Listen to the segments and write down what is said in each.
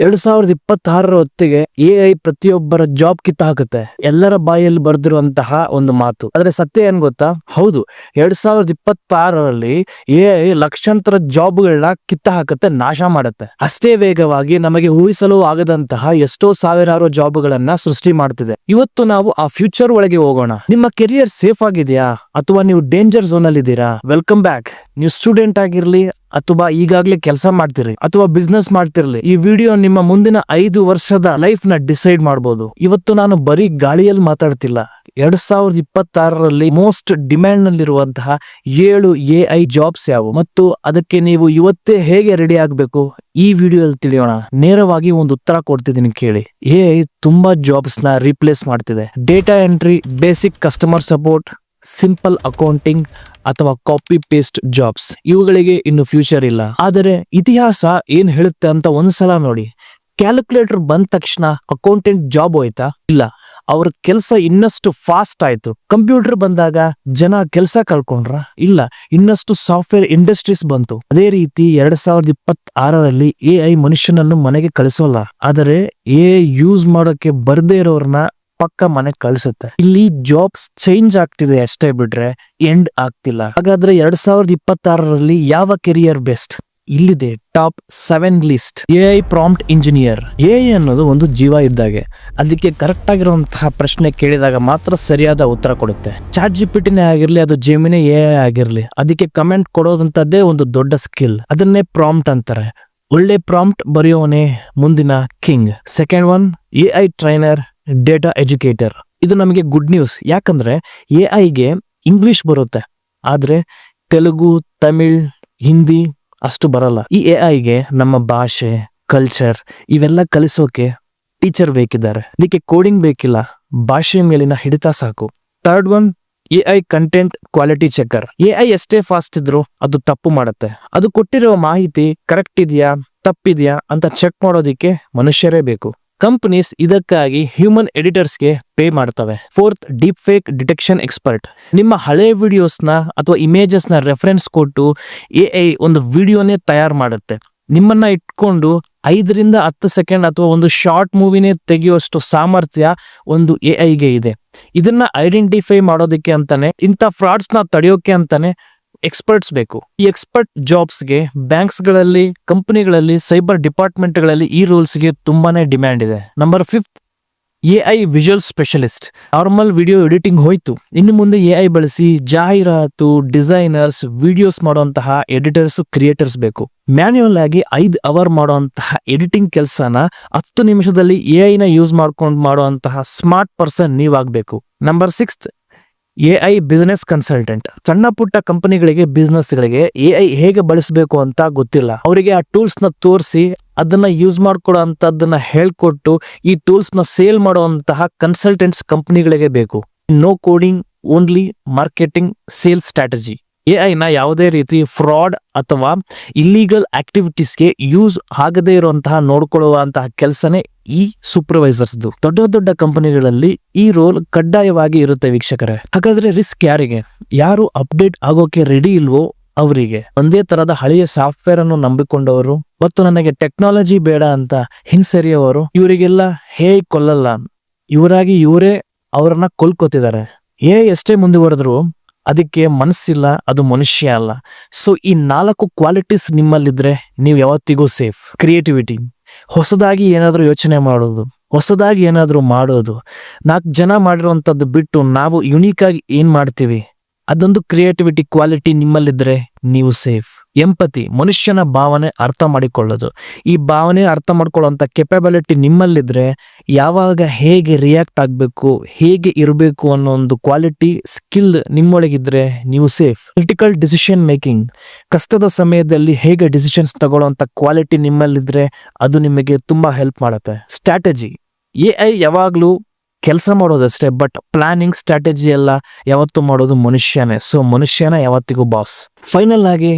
2026 ಹೊತ್ತಿಗೆ ಎಐ ಪ್ರತಿಯೊಬ್ಬರ ಜಾಬ್ ಕಿತ್ತ ಹಾಕುತ್ತೆ. ಎಲ್ಲರ ಬಾಯಲ್ಲಿ ಬರ್ದಿರುವಂತಹ ಒಂದು ಮಾತು. ಆದ್ರೆ ಸತ್ಯ ಏನ್ ಗೊತ್ತಾ? ಹೌದು, 2026ರಲ್ಲಿ ಎಐ ಲಕ್ಷಾಂತರ ಜಾಬ್ಗಳನ್ನ ಕಿತ್ತ ಹಾಕುತ್ತೆ, ನಾಶ ಮಾಡುತ್ತೆ. ಅಷ್ಟೇ ವೇಗವಾಗಿ ನಮಗೆ ಊಹಿಸಲು ಆಗದಂತಹ ಎಷ್ಟೋ ಸಾವಿರಾರು ಜಾಬ್ಗಳನ್ನ ಸೃಷ್ಟಿ ಮಾಡ್ತಿದೆ. ಇವತ್ತು ನಾವು ಆ ಫ್ಯೂಚರ್ ಒಳಗೆ ಹೋಗೋಣ. ನಿಮ್ಮ ಕೆರಿಯರ್ ಸೇಫ್ ಆಗಿದೆಯಾ ಅಥವಾ ನೀವು ಡೇಂಜರ್ ಝೋನ್ ಅಲ್ಲಿ ಇದ್ದೀರಾ? Welcome back. ನೀವು ಸ್ಟೂಡೆಂಟ್ ಆಗಿರ್ಲಿ ಅಥವಾ ಈಗಾಗಲೇ ಕೆಲಸ ಮಾಡ್ತಿರಿ ಅಥವಾ ಬಿಸ್ನೆಸ್ ಮಾಡ್ತಿರ್ಲಿ, ಈ ವಿಡಿಯೋ ನಿಮ್ಮ ಮುಂದಿನ 5 ವರ್ಷದ ಲೈಫ್ ನ ಡಿಸೈಡ್ ಮಾಡಬಹುದು. ಇವತ್ತು ನಾನು ಬರೀ ಗಾಳಿಯಲ್ಲಿ ಮಾತಾಡ್ತಿಲ್ಲ. 2026ರಲ್ಲಿ ಮೋಸ್ಟ್ ಡಿಮ್ಯಾಂಡ್ ನಲ್ಲಿರುವಂತಹ 7 ಎಐ ಜಾಬ್ಸ್ ಯಾವುವು ಮತ್ತು ಅದಕ್ಕೆ ನೀವು ಇವತ್ತೇ ಹೇಗೆ ರೆಡಿ ಆಗ್ಬೇಕು ಈ ವಿಡಿಯೋದಲ್ಲಿ ತಿಳಿಯೋಣ. ನೇರವಾಗಿ ಒಂದು ಉತ್ತರ ಕೊಡ್ತಿದ್ದೀನಿ ಕೇಳಿ. ಎಐ ತುಂಬಾ ಜಾಬ್ಸ್ ನ ರೀಪ್ಲೇಸ್ ಮಾಡ್ತಿದೆ. Data entry, basic customer support, simple accounting ಅಥವಾ ಕಾಪಿ ಪೇಸ್ಟ್ ಜಾಬ್ಸ್, ಇವುಗಳಿಗೆ ಇನ್ನು ಫ್ಯೂಚರ್ ಇಲ್ಲ. ಆದರೆ ಇತಿಹಾಸ ಏನ್ ಹೇಳುತ್ತೆ ಅಂತ ಒಂದ್ಸಲ ನೋಡಿ. ಕ್ಯಾಲ್ಕುಲೇಟರ್ ಬಂದ ತಕ್ಷಣ ಅಕೌಂಟೆಂಟ್ ಜಾಬ್ ಹೋಯ್ತಾ? ಇಲ್ಲ, ಅವ್ರ ಕೆಲಸ ಇನ್ನಷ್ಟು ಫಾಸ್ಟ್ ಆಯ್ತು. ಕಂಪ್ಯೂಟರ್ ಬಂದಾಗ ಜನ ಕೆಲಸ ಕಳ್ಕೊಂಡ್ರ? ಇಲ್ಲ, ಇನ್ನಷ್ಟು ಸಾಫ್ಟ್ವೇರ್ ಇಂಡಸ್ಟ್ರೀಸ್ ಬಂತು. ಅದೇ ರೀತಿ 2026ರಲ್ಲಿ ಎಐ ಮನುಷ್ಯನನ್ನು ಮನೆಗೆ ಕಳಿಸೋಲ್ಲ, ಆದರೆ ಎಐ ಯೂಸ್ ಮಾಡೋಕೆ ಬರ್ದೇ ಇರೋರ್ನ ಪಕ್ಕ ಮನೆ ಕಳಿಸುತ್ತೆ. ಇಲ್ಲಿ ಜಾಬ್ಸ್ ಚೇಂಜ್ ಆಗ್ತಿದೆ ಅಷ್ಟೇ ಬಿಟ್ರೆ ಎಂಡ್ ಆಗ್ತಿಲ್ಲ. ಹಾಗಾದ್ರೆ 2026ರಲ್ಲಿ ಯಾವ ಕೆರಿಯರ್ ಬೆಸ್ಟ್? ಇಲ್ಲಿದೆ top 7 list. AI prompt engineer. AI ಅನ್ನೋದು ಒಂದು ಜೀವ ಇದ್ದಾಗೆ. ಅದಕ್ಕೆ ಕರೆಕ್ಟ್ ಆಗಿರುವಂತಹ ಪ್ರಶ್ನೆ ಕೇಳಿದಾಗ ಮಾತ್ರ ಸರಿಯಾದ ಉತ್ತರ ಕೊಡುತ್ತೆ. ಚಾಟ್ ಜಿಪಿಟಿನೇ ಆಗಿರ್ಲಿ, ಅದು ಜೆಮಿನಿ ಎಐ ಆಗಿರ್ಲಿ, ಅದಕ್ಕೆ ಕಮೆಂಟ್ ಕೊಡೋದಂತದ್ದೇ ಒಂದು ದೊಡ್ಡ ಸ್ಕಿಲ್. ಅದನ್ನೇ ಪ್ರಾಂಪ್ಟ್ ಅಂತಾರೆ. ಒಳ್ಳೆ ಪ್ರಾಂಪ್ಟ್ ಬರೆಯೋನೇ ಮುಂದಿನ king. Second one, AI trainer, data educator. ಇದು ನಮಗೆ ಗುಡ್ ನ್ಯೂಸ್. ಯಾಕಂದ್ರೆ ಎಐಗೆ ಇಂಗ್ಲಿಷ್ ಬರುತ್ತೆ, ಆದ್ರೆ ತೆಲುಗು, ತಮಿಳ್, ಹಿಂದಿ ಅಷ್ಟು ಬರಲ್ಲ. ಈ ಎಐಗೆ ನಮ್ಮ ಭಾಷೆ, ಕಲ್ಚರ್ ಇವೆಲ್ಲ ಕಲಿಸೋಕೆ ಟೀಚರ್ ಬೇಕಿದ್ದಾರೆ. ಇದಕ್ಕೆ ಕೋಡಿಂಗ್ ಬೇಕಿಲ್ಲ, ಭಾಷೆ ಮೇಲಿನ ಹಿಡಿತ ಸಾಕು. Third one, AI content quality checker. AI ಎಷ್ಟೇ ಫಾಸ್ಟ್ ಇದ್ರು ಅದು ತಪ್ಪು ಮಾಡುತ್ತೆ. ಅದು ಕೊಟ್ಟಿರೋ ಮಾಹಿತಿ ಕರೆಕ್ಟ್ ಇದೆಯಾ ತಪ್ಪಿದ್ಯಾ ಅಂತ ಚೆಕ್ ಮಾಡೋದಿಕ್ಕೆ ಮನುಷ್ಯರೇ ಬೇಕು. ಕಂಪನೀಸ್ ಇದಕ್ಕಾಗಿ ಹ್ಯೂಮನ್ ಎಡಿಟರ್ಸ್ಗೆ ಪೇ ಮಾಡ್ತವೆ. Fourth, deep fake detection expert. ನಿಮ್ಮ ಹಳೆ ವಿಡಿಯೋಸ್ನ ಅಥವಾ ಇಮೇಜಸ್ನ ರೆಫರೆನ್ಸ್ ಕೊಟ್ಟು ಎಐ ಒಂದು ವಿಡಿಯೋನೇ ತಯಾರು ಮಾಡುತ್ತೆ. ನಿಮ್ಮನ್ನ ಇಟ್ಕೊಂಡು 5ರಿಂದ 10 ಸೆಕೆಂಡ್ ಅಥವಾ ಒಂದು ಶಾರ್ಟ್ ಮೂವಿನೇ ತೆಗೆಯುವಷ್ಟು ಸಾಮರ್ಥ್ಯ ಒಂದು ಎಐಗೆ ಇದೆ. ಇದನ್ನ ಐಡೆಂಟಿಫೈ ಮಾಡೋದಕ್ಕೆ ಅಂತಾನೆ, ಇಂಥ ಫ್ರಾಡ್ಸ್ ನ ತಡೆಯೋಕೆ ಅಂತಾನೆ ಎಕ್ಸ್ಪರ್ಟ್ಸ್ ಬೇಕು. ಈ ಎಕ್ಸ್ಪರ್ಟ್ ಜಾಬ್ಸ್ಗೆ ಬ್ಯಾಂಕ್ಸ್ಗಳಲ್ಲಿ, ಕಂಪನಿಗಳಲ್ಲಿ, ಸೈಬರ್ ಡಿಪಾರ್ಟ್ಮೆಂಟ್ಗಳಲ್ಲಿ ಈ ರೋಲ್ಸ್ಗೆ ತುಂಬಾನೇ ಡಿಮ್ಯಾಂಡ್ ಇದೆ. Number 5, AI visual specialist. Normal video editing ಹೋಯ್ತು, ಇನ್ನು ಮುಂದೆ ಎಐ ಬಳಸಿ ಜಾಹೀರಾತು, ಡಿಸೈನರ್ಸ್, ವಿಡಿಯೋಸ್ ಮಾಡುವಂತಹ ಎಡಿಟರ್ಸ್, ಕ್ರಿಯೇಟರ್ಸ್ ಬೇಕು. ಮ್ಯಾನ್ಯುಯಲ್ ಆಗಿ 5 ಅವರ್ ಮಾಡುವಂತಹ ಎಡಿಟಿಂಗ್ ಕೆಲಸನ 10 ನಿಮಿಷದಲ್ಲಿ ಎಐ ನ ಯೂಸ್ ಮಾಡ್ಕೊಂಡು ಮಾಡುವಂತಹ ಸ್ಮಾರ್ಟ್ ಪರ್ಸನ್ ನೀವಾಗಬೇಕು. Number 6, AI business consultant. ಸಣ್ಣ ಪುಟ್ಟ ಕಂಪನಿಗಳಿಗೆ, ಬಿಸ್ನೆಸ್ ಗಳಿಗೆ ಎಐ ಹೇಗೆ ಬಳಸಬೇಕು ಅಂತ ಗೊತ್ತಿಲ್ಲ. ಅವರಿಗೆ ಆ ಟೂಲ್ಸ್ ನ ತೋರಿಸಿ ಅದನ್ನ ಯೂಸ್ ಮಾಡ್ಕೊಡೋ ಅಂತದನ್ನ ಹೇಳ್ಕೊಟ್ಟು ಈ ಟೂಲ್ಸ್ ನ ಸೇಲ್ ಮಾಡುವಂತಹ ಕನ್ಸಲ್ಟೆಂಟ್ಸ್ ಕಂಪನಿಗಳಿಗೆ ಬೇಕು. No coding, only marketing, sales strategy. AI ನ ಯಾವುದೇ ರೀತಿ ಫ್ರಾಡ್ ಅಥವಾ ಇಲ್ಲೀಗಲ್ ಆಕ್ಟಿವಿಟೀಸ್ಗೆ ಯೂಸ್ ಆಗದೇ ಇರುವಂತಹ ನೋಡ್ಕೊಳ್ಳುವಂತಹ ಕೆಲಸನೇ ಈ ಸೂಪರ್ವೈಸರ್ಸ್ದು. ದೊಡ್ಡ ದೊಡ್ಡ ಕಂಪನಿಗಳಲ್ಲಿ ಈ ರೋಲ್ ಕಡ್ಡಾಯವಾಗಿ ಇರುತ್ತೆ ವೀಕ್ಷಕರೇ. ಹಾಗಾದ್ರೆ ರಿಸ್ಕ್ ಯಾರಿಗೆ? ಯಾರು ಅಪ್ಡೇಟ್ ಆಗೋಕೆ ರೆಡಿ ಇಲ್ವೋ ಅವರಿಗೆ. ಒಂದೇ ತರದ ಹಳೆಯ ಸಾಫ್ಟ್ವೇರ್ ಅನ್ನು ನಂಬಿಕೊಂಡವರು ಮತ್ತು ನನಗೆ ಟೆಕ್ನಾಲಜಿ ಬೇಡ ಅಂತ ಹಿಂಸರಿಯೋರು, ಇವರಿಗೆಲ್ಲ ಹೇಗೆ ಕೊಲ್ಲಲ್ಲ, ಇವರಾಗಿ ಇವರೇ ಅವರನ್ನ ಕೊಲ್ಕೋತಿದ್ದಾರೆ. ಎಷ್ಟೇ ಮುಂದುವರೆದ್ರು ಅದಕ್ಕೆ ಮನಸ್ಸಿಲ್ಲ, ಅದು ಮನುಷ್ಯ ಅಲ್ಲ. ಸೊ ಈ 4 ಕ್ವಾಲಿಟೀಸ್ ನಿಮ್ಮಲ್ಲಿದ್ರೆ ನೀವು ಯಾವತ್ತಿಗೂ ಸೇಫ್. ಕ್ರಿಯೇಟಿವಿಟಿ, ಹೊಸದಾಗಿ ಏನಾದ್ರೂ ಯೋಚನೆ ಮಾಡೋದು, ಹೊಸದಾಗಿ ಏನಾದ್ರೂ ಮಾಡೋದು. 4 ಜನ ಮಾಡಿರುವಂತದ್ದು ಬಿಟ್ಟು ನಾವು ಯುನೀಕ್ ಆಗಿ ಏನ್ ಮಾಡ್ತೀವಿ, ಅದೊಂದು ಕ್ರಿಯೇಟಿವಿಟಿ ಕ್ವಾಲಿಟಿ ನಿಮ್ಮಲ್ಲಿದ್ರೆ ನೀವು ಸೇಫ್. ಎಂಪತಿ, ಮನುಷ್ಯನ ಭಾವನೆ ಅರ್ಥ ಮಾಡಿಕೊಳ್ಳೋದು. ಈ ಭಾವನೆ ಅರ್ಥ ಮಾಡ್ಕೊಳ್ಳುವಂತ ಕೆಪಬಿಲಿಟಿ ನಿಮ್ಮಲ್ಲಿದ್ರೆ ಯಾವಾಗ ಹೇಗೆ ರಿಯಾಕ್ಟ್ ಆಗ್ಬೇಕು, ಹೇಗೆ ಇರಬೇಕು ಅನ್ನೋ ಒಂದು ಕ್ವಾಲಿಟಿ, ಸ್ಕಿಲ್ ನಿಮ್ಮೊಳಗಿದ್ರೆ ನೀವು ಸೇಫ್. ಕ್ರಿಟಿಕಲ್ ಡಿಸಿಷನ್ ಮೇಕಿಂಗ್, ಕಷ್ಟದ ಸಮಯದಲ್ಲಿ ಹೇಗೆ ಡಿಸಿಷನ್ಸ್ ತಗೊಳ್ಳುವಂತ ಕ್ವಾಲಿಟಿ ನಿಮ್ಮಲ್ಲಿದ್ರೆ ಅದು ನಿಮಗೆ ತುಂಬಾ ಹೆಲ್ಪ್ ಮಾಡುತ್ತೆ. ಸ್ಟ್ರಾಟಜಿ, ಎಐ ಯಾವಾಗ್ಲೂ ಕೆಲಸ ಮಾಡೋದಷ್ಟೇ, ಬಟ್ ಪ್ಲಾನಿಂಗ್, ಸ್ಟ್ರಾಟಜಿ ಎಲ್ಲ ಯಾವತ್ತೂ ಮಾಡೋದು ಮನುಷ್ಯನೇ. ಸೊ ಮನುಷ್ಯನ ಯಾವತ್ತಿಗೂ ಬಾಸ್. ಫೈನಲ್ ಆಗಿ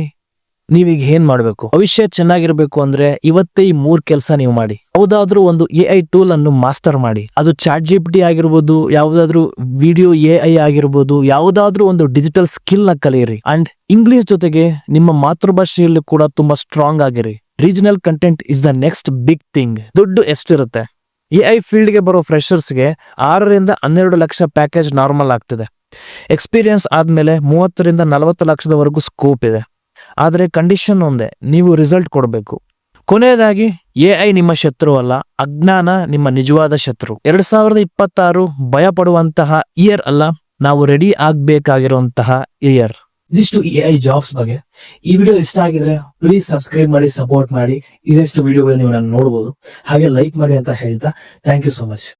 ನೀವೀಗ ಏನ್ ಮಾಡ್ಬೇಕು? ಭವಿಷ್ಯ ಚೆನ್ನಾಗಿರ್ಬೇಕು ಅಂದ್ರೆ ಇವತ್ತೇ ಈ 3 ಕೆಲಸ ನೀವು ಮಾಡಿ. ಯಾವುದಾದ್ರೂ ಒಂದು ಎಐ ಟೂಲ್ ಅನ್ನು ಮಾಸ್ಟರ್ ಮಾಡಿ. ಅದು ಚಾಟ್ ಜಿಪಿಟಿ ಆಗಿರ್ಬೋದು, ಯಾವುದಾದ್ರೂ ವಿಡಿಯೋ ಎಐ ಆಗಿರ್ಬೋದು, ಯಾವುದಾದ್ರೂ ಒಂದು ಡಿಜಿಟಲ್ ಸ್ಕಿಲ್ ನ ಕಲಿಯಿರಿ. ಅಂಡ್ ಇಂಗ್ಲಿಷ್ ಜೊತೆಗೆ ನಿಮ್ಮ ಮಾತೃಭಾಷೆಯಲ್ಲಿ ಕೂಡ ತುಂಬಾ ಸ್ಟ್ರಾಂಗ್ ಆಗಿರಿ. Regional content is the next big thing. ದುಡ್ಡು ಎಷ್ಟಿರುತ್ತೆ? AI ಫೀಲ್ಡ್ಗೆ ಬರೋ ಫ್ರೆಷರ್ಸ್ಗೆ 6 ರಿಂದ 12 ಲಕ್ಷ ಪ್ಯಾಕೇಜ್ ನಾರ್ಮಲ್ ಆಗ್ತಿದೆ. ಎಕ್ಸ್ಪೀರಿಯನ್ಸ್ ಆದ್ಮೇಲೆ 30 ರಿಂದ 40 ಲಕ್ಷದವರೆಗೂ ಸ್ಕೋಪ್ ಇದೆ. ಆದರೆ ಕಂಡೀಷನ್ ಒಂದೇ, ನೀವು ರಿಸಲ್ಟ್ ಕೊಡಬೇಕು. ಕೊನೆಯದಾಗಿ, AI ನಿಮ್ಮ ಶತ್ರು ಅಲ್ಲ, ಅಜ್ಞಾನ ನಿಮ್ಮ ನಿಜವಾದ ಶತ್ರು. 2026 ಭಯ ಪಡುವಂತಹ ಇಯರ್ ಅಲ್ಲ, ನಾವು ರೆಡಿ ಆಗ್ಬೇಕಾಗಿರುವಂತಹ ಇಯರ್. ಇದಿಷ್ಟು AI ಜಾಬ್ಸ್ ಬಗ್ಗೆ. ಈ ವಿಡಿಯೋ ಇಷ್ಟ ಆಗಿದ್ರೆ ಪ್ಲೀಸ್ ಸಬ್ಸ್ಕ್ರೈಬ್ ಮಾಡಿ, ಸಪೋರ್ಟ್ ಮಾಡಿ. ಇದೆಷ್ಟು ವಿಡಿಯೋಗಳು ನೀವು ನಾನು ನೋಡಬಹುದು. ಹಾಗೆ ಲೈಕ್ ಮಾಡಿ ಅಂತ ಹೇಳ್ತಾ ಥ್ಯಾಂಕ್ ಯು ಸೋ ಮಚ್.